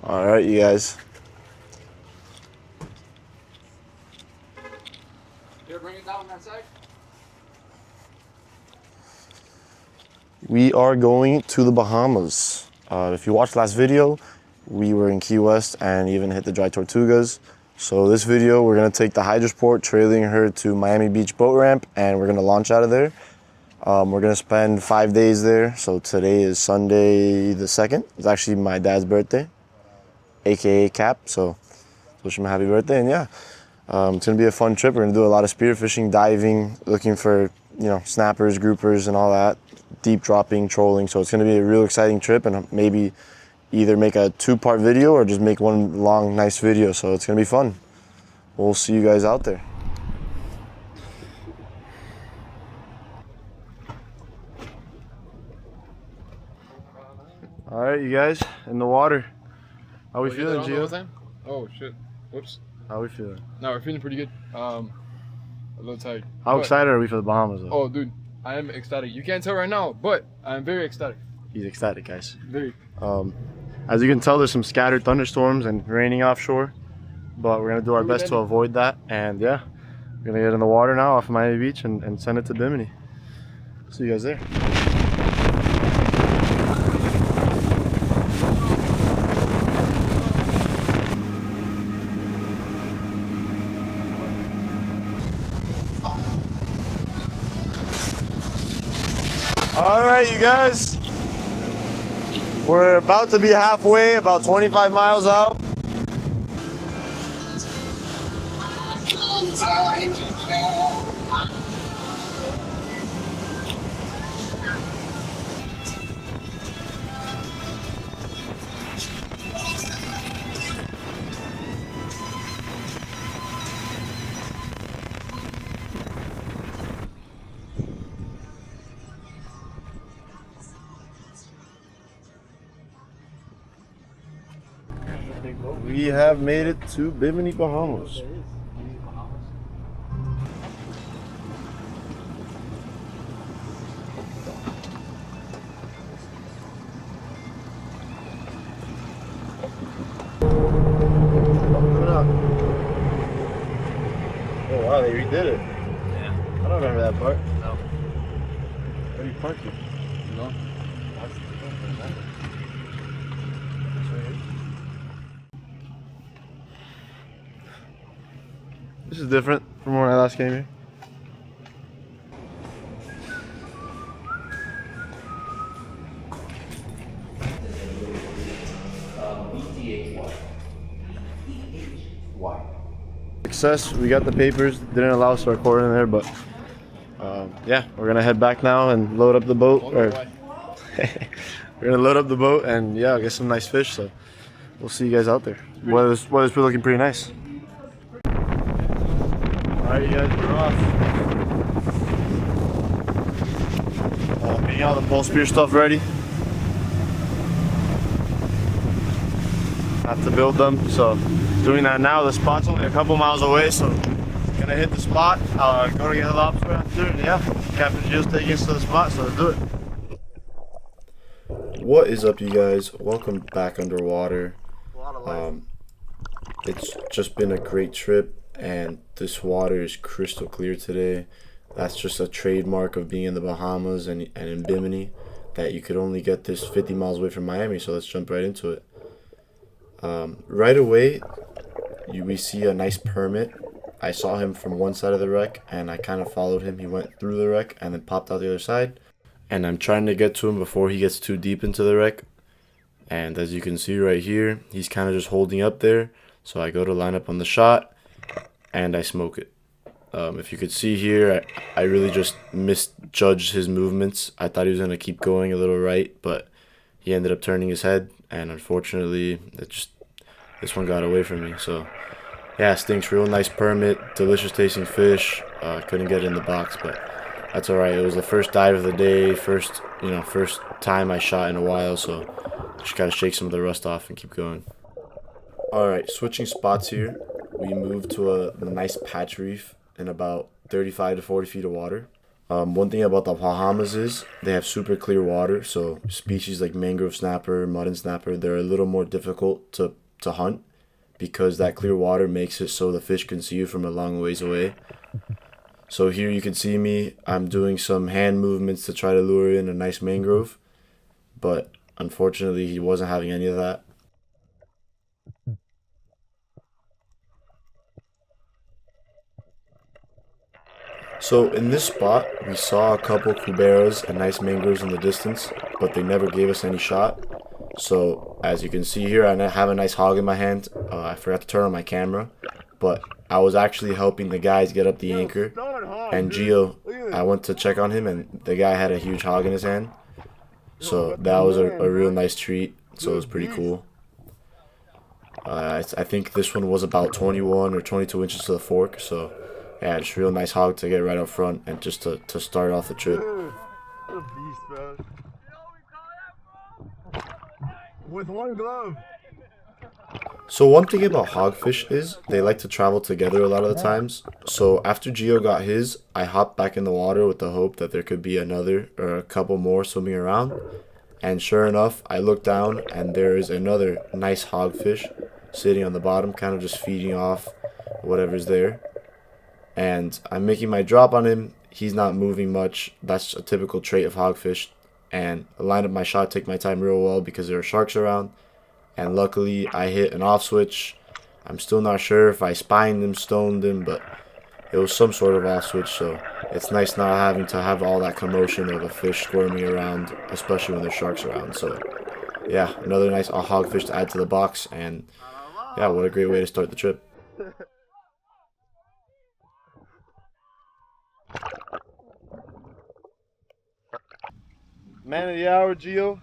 All right, you guys. Here, bring it down that side. We are going to the Bahamas. If you watched last video, we were in Key West and even hit the Dry Tortugas. So this video, we're gonna take the Hydrosport, trailing her to Miami Beach boat ramp, and we're gonna launch out of there. We're gonna spend 5 days there. So today is Sunday the 2nd. It's actually my dad's birthday, AKA Cap. So wish him a happy birthday, and yeah. It's gonna be a fun trip. We're gonna do a lot of spearfishing, diving, looking for, snappers, groupers, and all that. Deep dropping, trolling. So it's gonna be a real exciting trip, and maybe either make a 2-part video or just make one long, nice video. So it's gonna be fun. We'll see you guys out there. All right, you guys, in the water. How we feeling, Gio? Oh shit! Whoops. How we feeling? No, we're feeling pretty good. A little tired. How excited are we for the Bahamas, though? Oh, dude, I am ecstatic. You can't tell right now, but I'm very ecstatic. He's ecstatic, guys. Very. As you can tell, there's some scattered thunderstorms and raining offshore, but we're gonna do our best to avoid that. And yeah, we're gonna get in the water now off Miami Beach and send it to Bimini. See you guys there. All right, you guys. We're about to be halfway, about 25 miles out. We have made it to Bimini, Bahamas. Oh wow, they redid it. Yeah. I don't remember that part. No. Where do you park it? No. This is different from when I last came here. Success, we got the papers, didn't allow us to record in there, but yeah, we're gonna head back now and load up the boat. We're gonna load up the boat and yeah, get some nice fish, so we'll see you guys out there. Weather's looking pretty nice. Alright, you guys, we're off. Getting all the pole spear stuff ready. Have to build them, so doing that now. The spot's only a couple miles away, so gonna hit the spot, go to get the lobster after, and yeah, Captain Gio's taking us to the spot, so let's do it. What is up, you guys? Welcome back underwater. It's just been a great trip, and this water is crystal clear today. That's just a trademark of being in the Bahamas and in Bimini, that you could only get this 50 miles away from Miami, so let's jump right into it. Right away, we see a nice permit. I saw him from one side of the wreck, and I kind of followed him. He went through the wreck and then popped out the other side. And I'm trying to get to him before he gets too deep into the wreck. And as you can see right here, he's kind of just holding up there. So I go to line up on the shot, and I smoke it. If you could see here, I really just misjudged his movements. I thought he was going to keep going a little right, but he ended up turning his head, and unfortunately, this one got away from me. So yeah, stinks. Real nice permit, delicious tasting fish. Couldn't get it in the box, but that's all right. It was the first dive of the day, first time I shot in a while, so just gotta shake some of the rust off and keep going. All right, switching spots here. We moved to a nice patch reef in about 35 to 40 feet of water. One thing about the Bahamas is they have super clear water, so species like mangrove snapper, mutton snapper, they're a little more difficult to hunt because that clear water makes it so the fish can see you from a long ways away. So here you can see me, I'm doing some hand movements to try to lure in a nice mangrove, but unfortunately he wasn't having any of that. So in this spot, we saw a couple cuberas and nice mangroves in the distance, but they never gave us any shot. So as you can see here, I have a nice hog in my hand. I forgot to turn on my camera, but I was actually helping the guys get up the anchor. And Gio, I went to check on him, and the guy had a huge hog in his hand. So that was a real nice treat. So it was pretty cool. I think this one was about 21 or 22 inches to the fork. So yeah, just real nice hog to get right up front and just to start off the trip. With one glove. So one thing about hogfish is they like to travel together a lot of the times. So after Gio got his, I hopped back in the water with the hope that there could be another or a couple more swimming around. And sure enough, I looked down and there is another nice hogfish sitting on the bottom, kind of just feeding off whatever's there. And I'm making my drop on him. He's not moving much. That's a typical trait of hogfish. And I lined up my shot, take my time real well because there are sharks around. And luckily, I hit an off switch. I'm still not sure if I spined him, stoned him, but it was some sort of off switch. So it's nice not having to have all that commotion of a fish squirming around, especially when there's sharks around. So yeah, another nice hogfish to add to the box. And yeah, what a great way to start the trip. Man of the hour, Gio.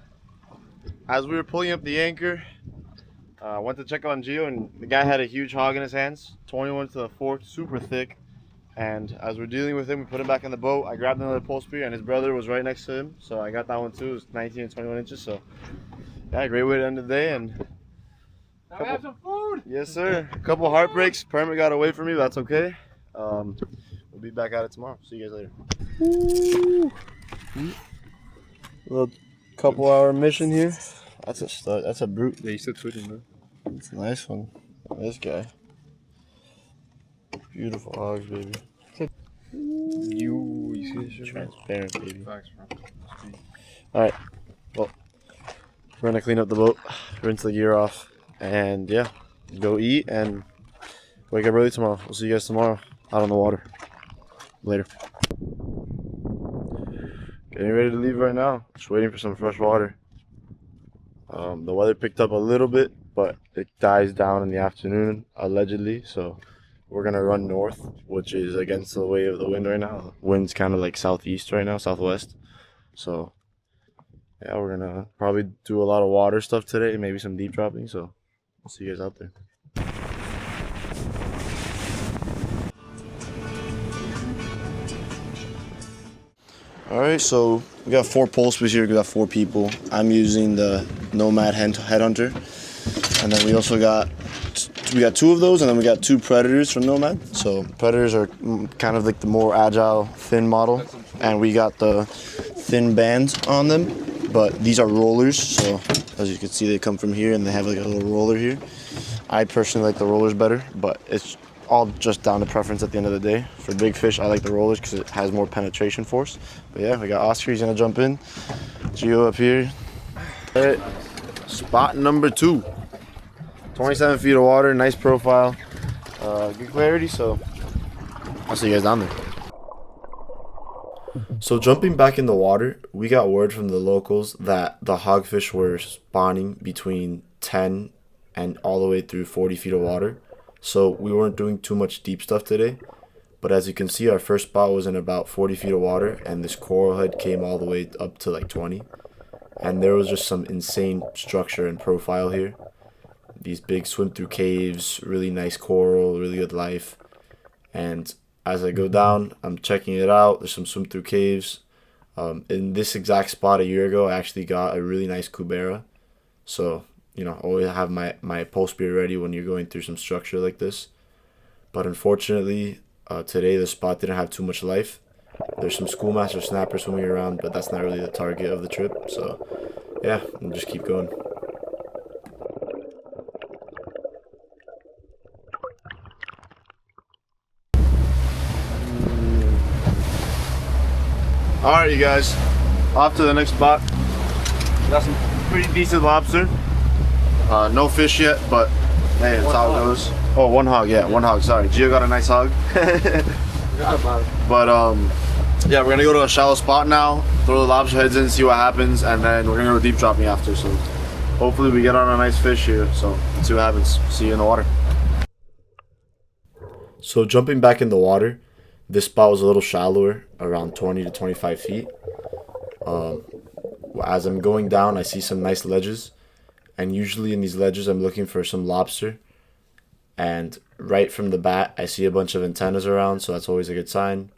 As we were pulling up the anchor, went to check on Gio, and the guy had a huge hog in his hands, 21 to the fork, super thick. And as we're dealing with him, we put him back in the boat. I grabbed another pole spear, and his brother was right next to him, so I got that one too. It was 19 and 21 inches, so yeah, great way to end the day. And Now we have some food. yes, sir. A couple heartbreaks. Permit got away from me, but that's okay. We'll be back at it tomorrow. See you guys later. Woo. Little couple-hour mission here. That's a stud. That's a brute. Yeah, you still twitching, man. It's a nice one. This guy. Beautiful hogs, baby. You see this shit? Transparent, baby. Facts, bro. Alright. Well, we're gonna clean up the boat, rinse the gear off, and yeah, go eat and wake up early tomorrow. We'll see you guys tomorrow out on the water. Later. Getting ready to leave right now. Just waiting for some fresh water. The weather picked up a little bit, but it dies down in the afternoon, allegedly. So we're gonna run north, which is against the way of the wind right now. Wind's kind of like southeast right now, southwest. So yeah, we're gonna probably do a lot of water stuff today, maybe some deep dropping. So I'll see you guys out there. Alright, so we got 4 pole spears here, we got 4 people. I'm using the Nomad Headhunter. And then we also got 2 of those, and then we got 2 Predators from Nomad. So Predators are kind of like the more agile, thin model. And we got the thin bands on them, but these are rollers. So as you can see, they come from here and they have like a little roller here. I personally like the rollers better, but it's all just down to preference at the end of the day. For big fish, I like the rollers because it has more penetration force. But yeah, we got Oscar, he's gonna jump in. Gio up here. All right, spot number 2. 27 feet of water, nice profile, good clarity, so I'll see you guys down there. So jumping back in the water, we got word from the locals that the hogfish were spawning between 10 and all the way through 40 feet of water. So we weren't doing too much deep stuff today. But as you can see, our first spot was in about 40 feet of water, and this coral head came all the way up to like 20. And there was just some insane structure and profile here. These big swim through caves, really nice coral, really good life. And as I go down, I'm checking it out. There's some swim through caves. In this exact spot a year ago, I actually got a really nice cubera. So, you know, always have my pole spear ready when you're going through some structure like this. But unfortunately, today the spot didn't have too much life. There's some schoolmaster snappers swimming around, but that's not really the target of the trip. So yeah, we'll just keep going. Alright, you guys, off to the next spot. Got some pretty decent lobster. No fish yet, but hey, that's how it goes. Oh, one hog, yeah, one hog, sorry. Gio got a nice hog. But yeah, we're gonna go to a shallow spot now, throw the lobster heads in, see what happens, and then we're gonna go deep dropping after. So hopefully we get on a nice fish here. So let's see what happens. See you in the water. So jumping back in the water, this spot was a little shallower, around 20 to 25 feet. As I'm going down, I see some nice ledges, and usually in these ledges I'm looking for some lobster. And right from the bat, I see a bunch of antennas around, so that's always a good sign.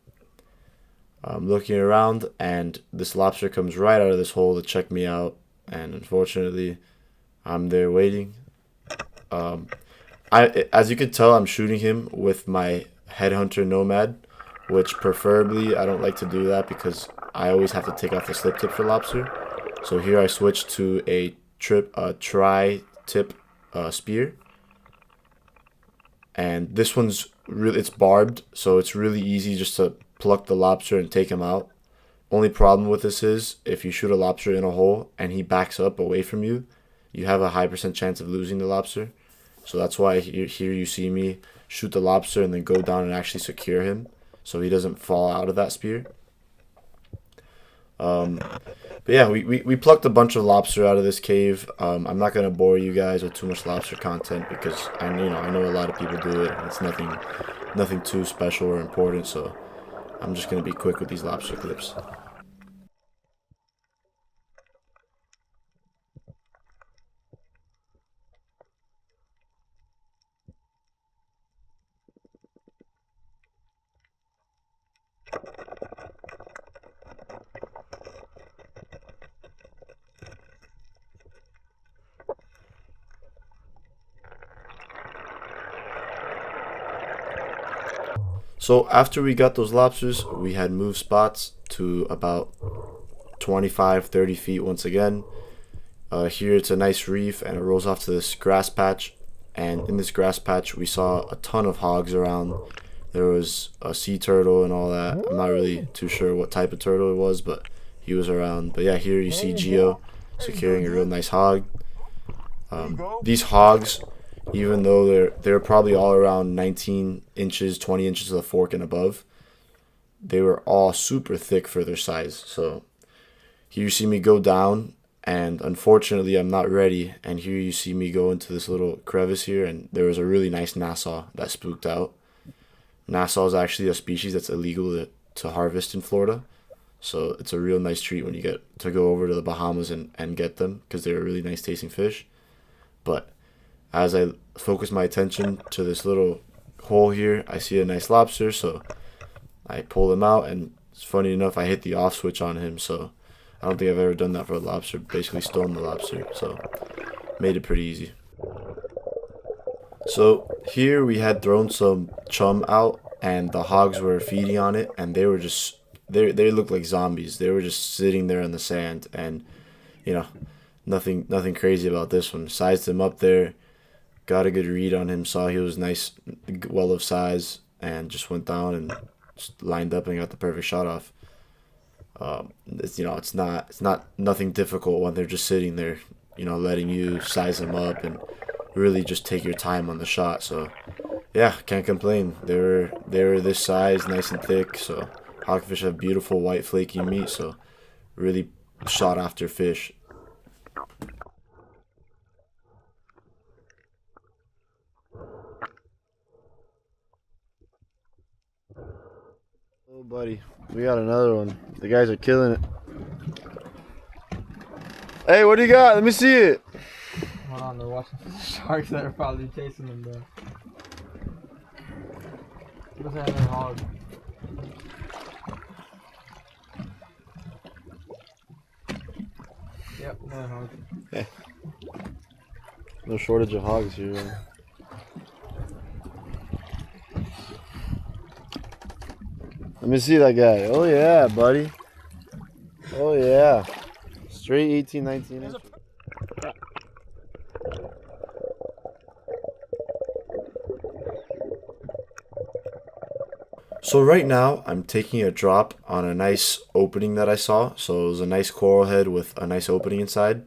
I'm looking around, and this lobster comes right out of this hole to check me out, and unfortunately, I'm there waiting. As you can tell, I'm shooting him with my Headhunter Nomad, which preferably I don't like to do that because I always have to take off the slip tip for lobster. So here I switched to a tri-tip spear. And this one's it's barbed, so it's really easy just to pluck the lobster and take him out. Only problem with this is if you shoot a lobster in a hole and he backs up away from you, you have a high % chance of losing the lobster. So that's why here you see me shoot the lobster and then go down and actually secure him so he doesn't fall out of that spear. But yeah, we plucked a bunch of lobster out of this cave. I'm not gonna bore you guys with too much lobster content because I know a lot of people do it and it's nothing too special or important. So I'm just gonna be quick with these lobster clips. So after we got those lobsters, we had moved spots to about 25-30 feet once again. Here it's a nice reef and it rolls off to this grass patch, and in this grass patch we saw a ton of hogs around. There was a sea turtle and all that. I'm not really too sure what type of turtle it was, but he was around. But yeah, here you see Gio securing a real nice hog. These hogs, even though they're probably all around 19 inches, 20 inches to the fork and above, they were all super thick for their size. So here you see me go down, and unfortunately I'm not ready, and here you see me go into this little crevice here, and there was a really nice Nassau that spooked out. Nassau is actually a species that's illegal to harvest in Florida, so it's a real nice treat when you get to go over to the Bahamas and get them, because they're a really nice tasting fish. But as I focus my attention to this little hole here, I see a nice lobster, so I pull him out, and it's funny enough, I hit the off switch on him, so I don't think I've ever done that for a lobster, basically stolen the lobster, so made it pretty easy. So here we had thrown some chum out, and the hogs were feeding on it, and they were just, they looked like zombies. They were just sitting there in the sand, and nothing crazy about this one. Sized him up there, got a good read on him, saw he was nice, well of size, and just went down and just lined up and got the perfect shot off. It's not nothing difficult when they're just sitting there, letting you size them up and really just take your time on the shot. So yeah, can't complain. They were this size, nice and thick. So hogfish have beautiful white flaky meat, so really sought after fish. Oh buddy, we got another one. The guys are killing it. Hey, what do you got? Let me see it. Hold on, they're watching sharks that are probably chasing them, bro. What's that other hog? Yep, another hog. Yeah. No shortage of hogs here, man. Let me see that guy. Oh yeah, buddy. Oh yeah. Straight 18, 19 inches. So right now I'm taking a drop on a nice opening that I saw. So it was a nice coral head with a nice opening inside.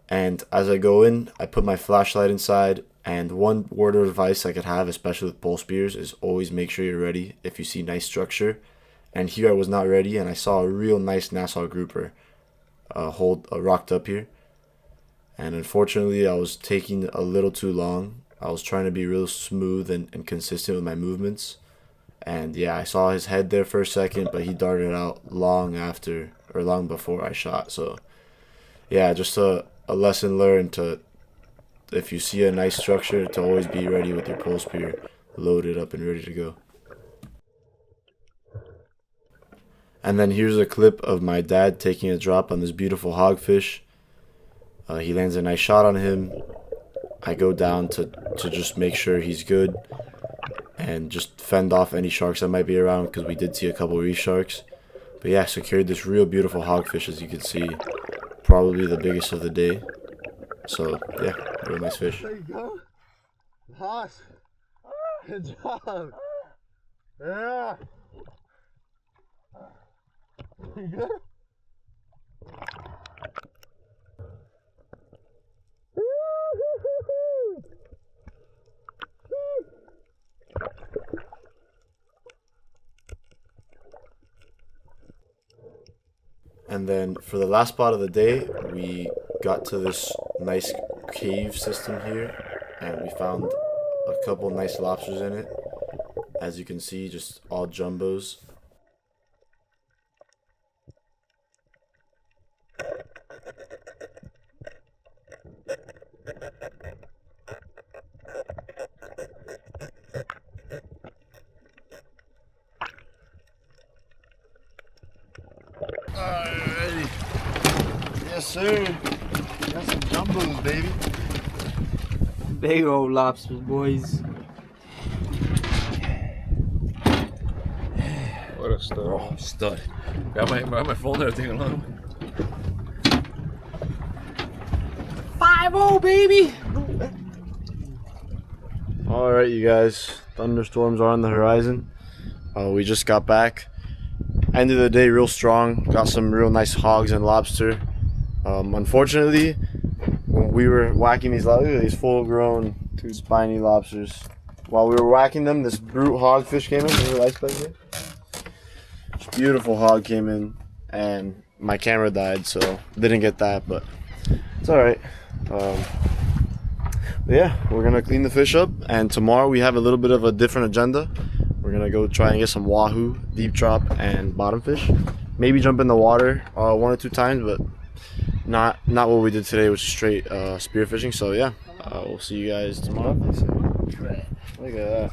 And as I go in, I put my flashlight inside. And one word of advice I could have, especially with pole spears, is always make sure you're ready if you see nice structure. And here I was not ready, and I saw a real nice Nassau grouper rocked up here. And unfortunately, I was taking a little too long. I was trying to be real smooth and consistent with my movements. And yeah, I saw his head there for a second, but he darted out long after, or long before I shot. So yeah, just a lesson learned to, if you see a nice structure, to always be ready with your pole spear loaded up and ready to go. And then here's a clip of my dad taking a drop on this beautiful hogfish. He lands a nice shot on him. I go down to just make sure he's good and just fend off any sharks that might be around, because we did see a couple reef sharks. But yeah, secured this real beautiful hogfish, as you can see. Probably the biggest of the day. So yeah, real nice fish. There you go. Nice. Good job. Yeah. You good? And then for the last spot of the day, we got to this nice cave system here, and we found a couple nice lobsters in it. As you can see, just all jumbos. Alrighty. Yes, sir. Got some jumbos, baby. Big old lobsters, boys. What a stud. Oh, stud. Got my phone there taking along. 5-0, baby. Alright, you guys. Thunderstorms are on the horizon. We just got back. End of the day, real strong. Got some real nice hogs and lobster. Unfortunately, when we were whacking these lobsters, these full-grown, spiny lobsters, while we were whacking them, this brute hogfish came in. Remember the ice bag here? This beautiful hog came in, and my camera died, so didn't get that, but it's alright. But yeah, we're gonna clean the fish up, and tomorrow we have a little bit of a different agenda. We're gonna go try and get some wahoo, deep drop, and bottom fish. Maybe jump in the water 1 or 2 times, but not what we did today, which is straight spearfishing. So yeah, we'll see you guys tomorrow. Look at that,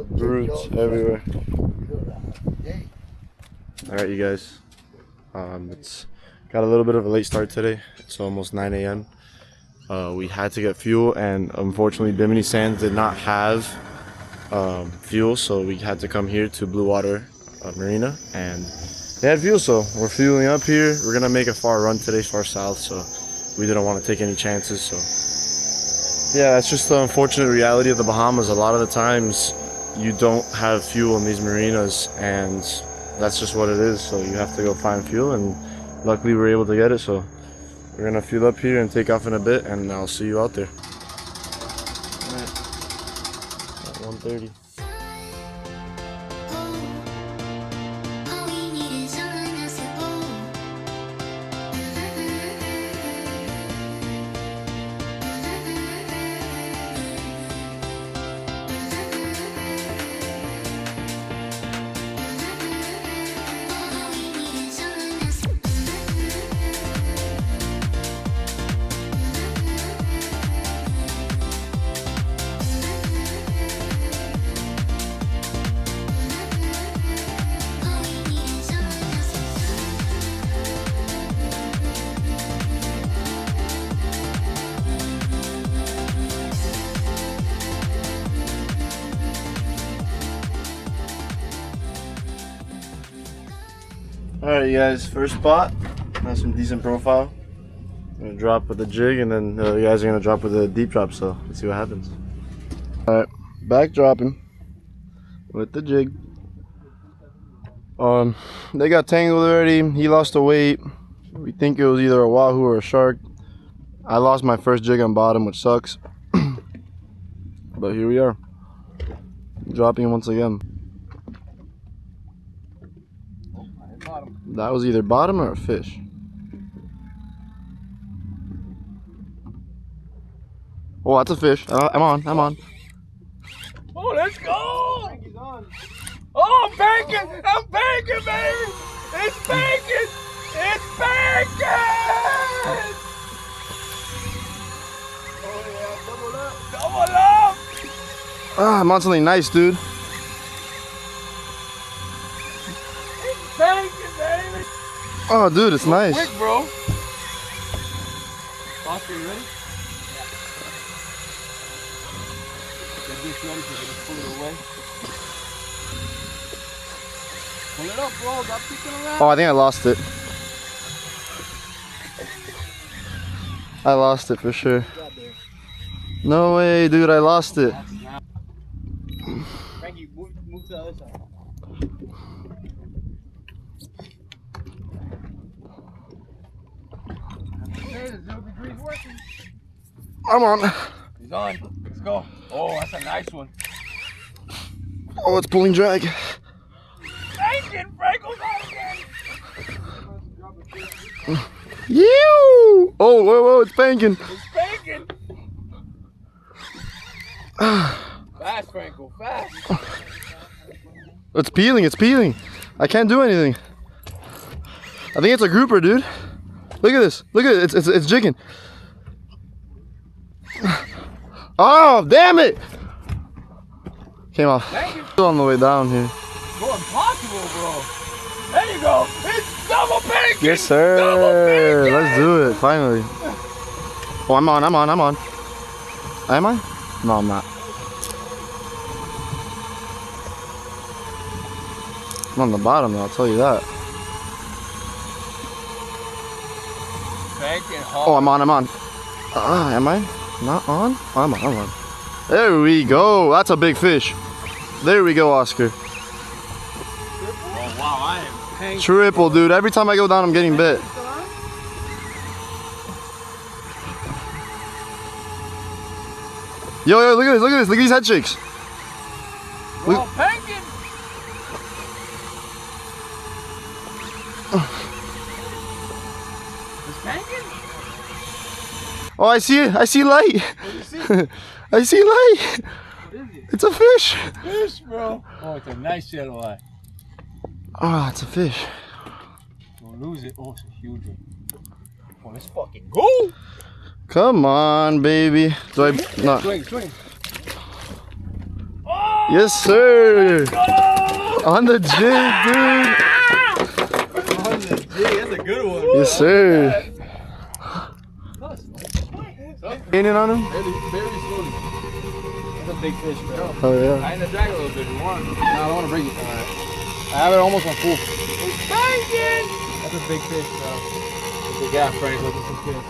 brutes everywhere. All right, you guys. It's got a little bit of a late start today. It's almost 9 a.m. We had to get fuel, and unfortunately, Bimini Sands did not have fuel, so we had to come here to Blue Water Marina, and they had fuel, so we're fueling up here. We're gonna make a far run today, far south, so we didn't want to take any chances. So yeah, that's just the unfortunate reality of the Bahamas. A lot of the times you don't have fuel in these marinas, and that's just what it is. So you have to go find fuel, and luckily we were able to get it. So we're gonna fuel up here and take off in a bit, and I'll see you out there. All right. At 1:30. Alright, you guys, first spot. That's some decent profile. I'm gonna drop with the jig, and then you guys are gonna drop with the deep drop, so let's see what happens. Alright, back dropping with the jig. They got tangled already. He lost the weight. We think it was either a wahoo or a shark. I lost my first jig on bottom, which sucks. But here we are, dropping once again. That was either bottom or a fish. Oh, that's a fish. I'm on. Oh, let's go! Oh, I'm banking! I'm banking, baby! It's banking! It's banking! Oh yeah, double up! Ah, I'm on something nice, dude. It's banking, baby! Oh, dude, it's nice. Quick, bro. Oscar, you ready? Get this ready so you can pull it away. Pull it up, bro. Stop kicking around. Oh, I think I lost it. I lost it for sure. No way, dude, I lost it. Frankie, move to the other side. Hey, the 0 degrees working. I'm on. He's on. Let's go. Oh, that's a nice one. Oh, it's pulling drag. Banking, Frankel's on again. You! Oh, whoa, it's banking. It's banking. Fast, Frankel, fast. It's peeling. I can't do anything. I think it's a grouper, dude. Look at this. Look at it. It's jigging. Oh, damn it! Came off. Still on the way down here. Bro, impossible, bro. There you go. It's double banking. Yes, sir. Double banking. Let's do it, finally. Oh, I'm on. Am I? No, I'm not. I'm on the bottom, though, I'll tell you that. Banking hard. Oh, I'm on. Am I? Not on? Oh, I'm on. There we go. That's a big fish. There we go, Oscar. Oh, wow, I am paying. Triple, dude. Every time I go down, I'm getting bit. Yo, look at this. Look at these head shakes. Bro, banking. It's banking? Oh, I see it. I see light. What do you see? I see light. What is it? It's a fish. Fish, bro. Oh, it's a nice yellow eye. Oh, it's a fish. Don't lose it. Oh, it's a huge one. Oh, let's fucking go. Come on, baby. Do I? No. Swing. Oh, Yes, sir. go. On the jig, dude. On the jig, that's a good one. Yes, sir. Gaining on him? Very slowly. That's a big fish, bro. Oh yeah. I in the drag a little bit. You want? No, I don't want to break it. All right. I have it almost on full. It's banking. That's a big fish, bro. Big gap, Frank. Look at some fish.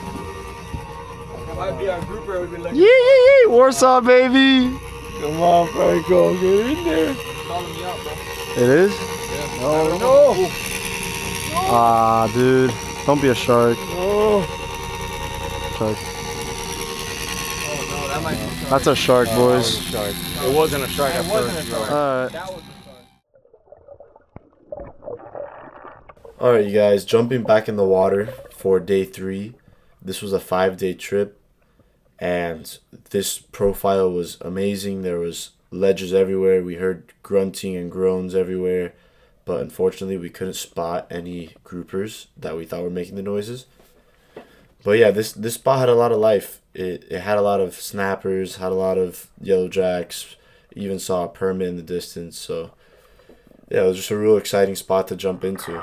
That might be our grouper. We've been looking. Yee! Warsaw, baby. Come on, Franco. Get in there. Calling me out, bro. It is? Yeah. No. Ah, dude. Don't be a shark. No. Shark. Oh, no. That might be a shark. That's a shark, boys. Shark. It wasn't a shark at first. Alright. That was a shark. Alright, you guys, jumping back in the water for day 3. This was a 5-day trip, and this profile was amazing. There was ledges everywhere. We heard grunting and groans everywhere, but unfortunately we couldn't spot any groupers that we thought were making the noises. But yeah, this spot had a lot of life. It had a lot of snappers, had a lot of yellow jacks, even saw a permit in the distance. So yeah, it was just a real exciting spot to jump into.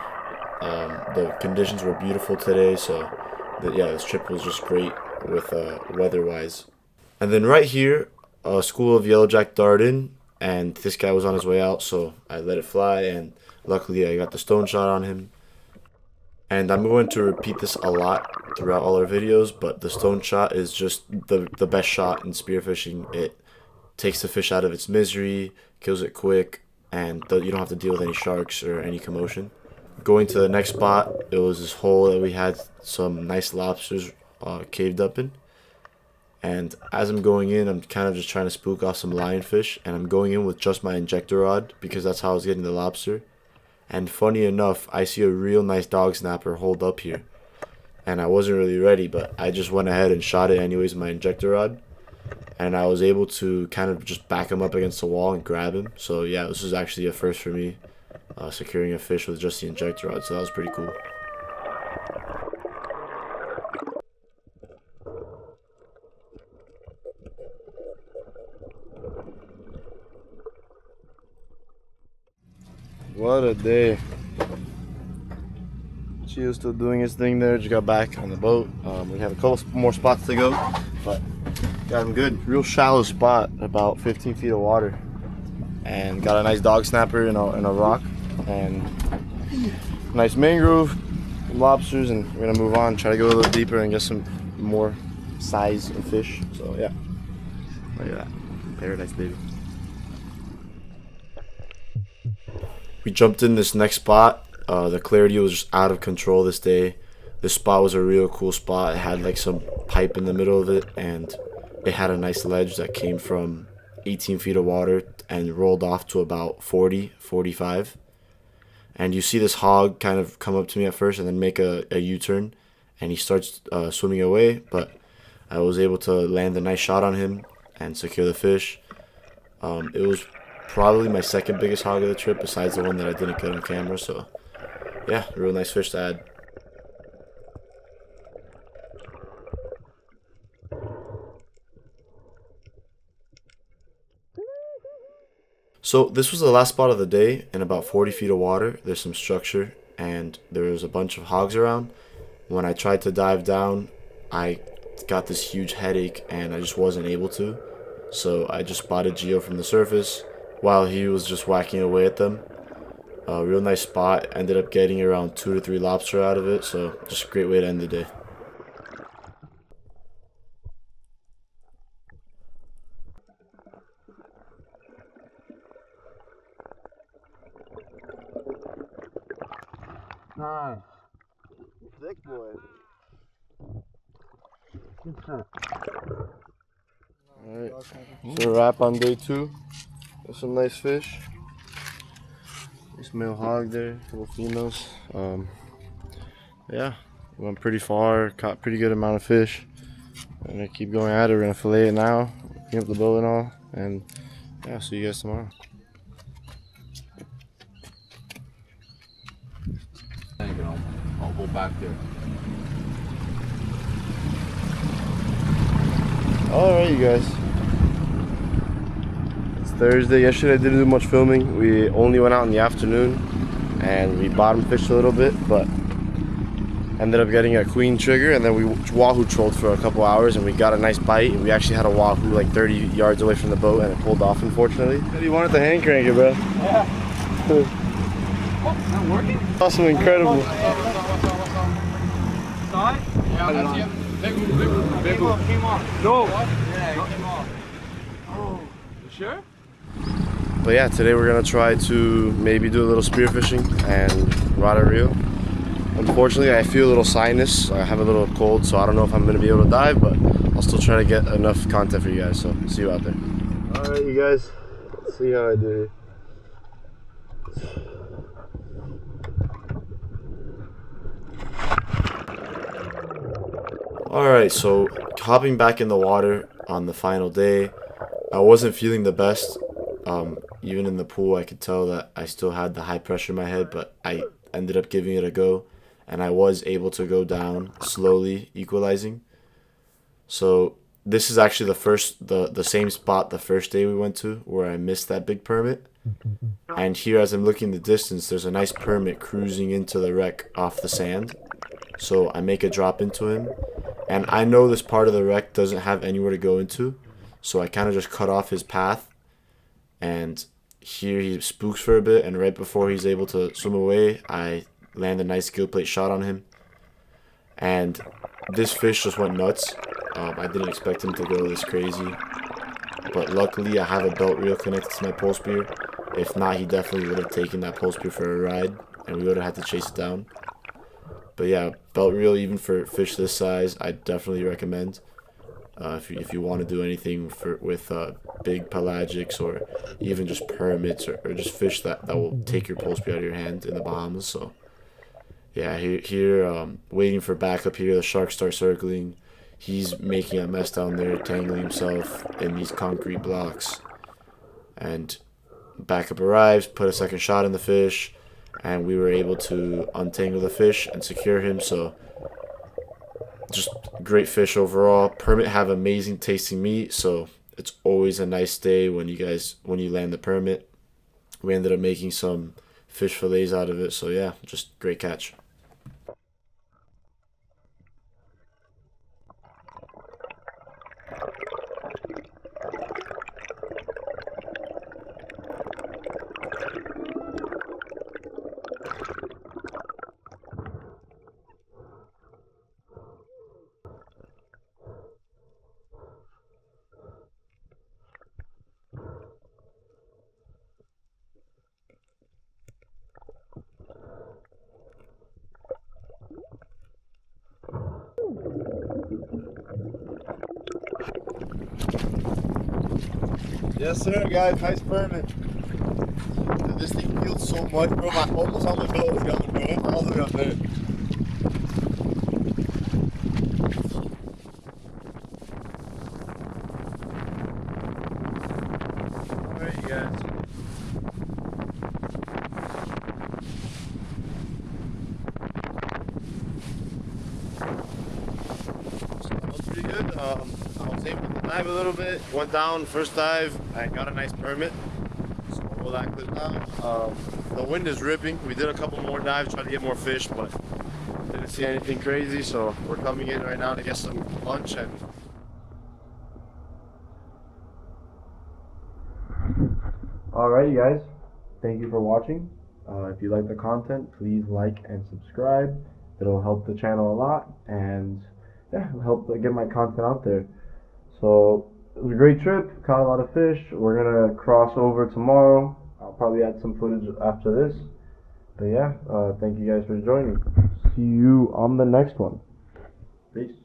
The conditions were beautiful today, so this trip was just great with weather-wise. And then right here, a school of yellowjack darted in, and this guy was on his way out, so I let it fly, and luckily I got the stone shot on him. And I'm going to repeat this a lot throughout all our videos, but the stone shot is just the best shot in spearfishing. It takes the fish out of its misery, kills it quick, and you don't have to deal with any sharks or any commotion. Going to the next spot, it was this hole that we had some nice lobsters caved up in. And as I'm going in, I'm kind of just trying to spook off some lionfish, and I'm going in with just my injector rod because that's how I was getting the lobster. And funny enough, I see a real nice dog snapper hold up here. And I wasn't really ready, but I just went ahead and shot it anyways with my injector rod. And I was able to kind of just back him up against the wall and grab him. So yeah, this was actually a first for me, securing a fish with just the injector rod. So that was pretty cool. What a day. Chio's still doing his thing there. Just got back on the boat. We have a couple more spots to go, but got him good. Real shallow spot, about 15 feet of water. And got a nice dog snapper in a rock. And nice mangrove, some lobsters, and we're gonna move on, try to go a little deeper and get some more size of fish. So yeah, look at that. Paradise, baby. We jumped in this next spot. The clarity was just out of control this day. This spot was a real cool spot. It had like some pipe in the middle of it, and it had a nice ledge that came from 18 feet of water and rolled off to about 40, 45. And you see this hog kind of come up to me at first and then make a U-turn, and he starts swimming away, but I was able to land a nice shot on him and secure the fish. It was probably my second biggest hog of the trip, besides the one that I didn't get on camera. So yeah, real nice fish to add. So this was the last spot of the day. In about 40 feet of water, there's some structure, and there was a bunch of hogs around. When I tried to dive down, I got this huge headache and I just wasn't able to. So I just spotted Gio from the surface while he was just whacking away at them. A real nice spot. Ended up getting around 2 to 3 lobster out of it. So just a great way to end the day. Nice. Thick boy. Alright, so a wrap on day 2. There's some nice fish. Nice male hog there, a couple females. Yeah, went pretty far, caught pretty good amount of fish. I'm gonna keep going at it. We're gonna fillet it now, clean up the boat and all, and yeah, see you guys tomorrow. I'll go back there. Alright, you guys. It's Thursday. Yesterday I didn't do much filming. We only went out in the afternoon and we bottom fished a little bit, but ended up getting a queen trigger, and then we wahoo trolled for a couple hours and we got a nice bite. We actually had a wahoo like 30 yards away from the boat and it pulled off, unfortunately. You wanted to hand crank it, bro. Yeah. Oh, not working? Awesome, incredible. Side? Yeah, that's it. Big one. Came off. No. Yeah, it came off. Oh, you sure? But yeah, today we're gonna try to maybe do a little spearfishing and rod a reel. Unfortunately, I feel a little sinus. I have a little cold, so I don't know if I'm gonna be able to dive, but I'll still try to get enough content for you guys. So see you out there. All right, you guys. Let's see how I do here. Alright, so hopping back in the water on the final day, I wasn't feeling the best. Even in the pool, I could tell that I still had the high pressure in my head, but I ended up giving it a go, and I was able to go down slowly, equalizing. So this is actually the same spot the first day we went to where I missed that big permit. And here, as I'm looking in the distance, there's a nice permit cruising into the wreck off the sand. So I make a drop into him, and I know this part of the wreck doesn't have anywhere to go into, so I kind of just cut off his path. And here he spooks for a bit, and right before he's able to swim away, I land a nice gill plate shot on him. And this fish just went nuts. I didn't expect him to go this crazy. But luckily, I have a belt reel connected to my pole spear. If not, he definitely would have taken that pole spear for a ride, and we would have had to chase it down. But yeah, belt reel, even for fish this size, I definitely recommend. If you want to do anything with big pelagics, or even just permits, or just fish that will take your pole spear out of your hand in the Bahamas. So yeah, here waiting for backup here. The sharks start circling. He's making a mess down there, tangling himself in these concrete blocks. And backup arrives, put a second shot in the fish, and we were able to untangle the fish and secure him. So just great fish overall. Permit have amazing tasting meat, so it's always a nice day when you land the permit. We ended up making some fish fillets out of it, so yeah, just great catch. Yes, sir, guys. Nice permit. Dude, this thing feels so much, bro. Almost all my boat is going, bro. It's all the way up there. Alright, you guys. So that was pretty good. I was able to dive a little bit. Went down first dive. I got a nice permit. So we'll that clip now. The wind is ripping. We did a couple more dives, tried to get more fish, but didn't see anything crazy. So we're coming in right now to get some lunch. And Alrighty guys, thank you for watching. If you like the content, please like and subscribe. It'll help the channel a lot, and yeah, it'll help get my content out there. So it was a great trip, caught a lot of fish. We're gonna cross over tomorrow. I'll probably add some footage after this. But yeah, thank you guys for joining. See you on the next one. Peace.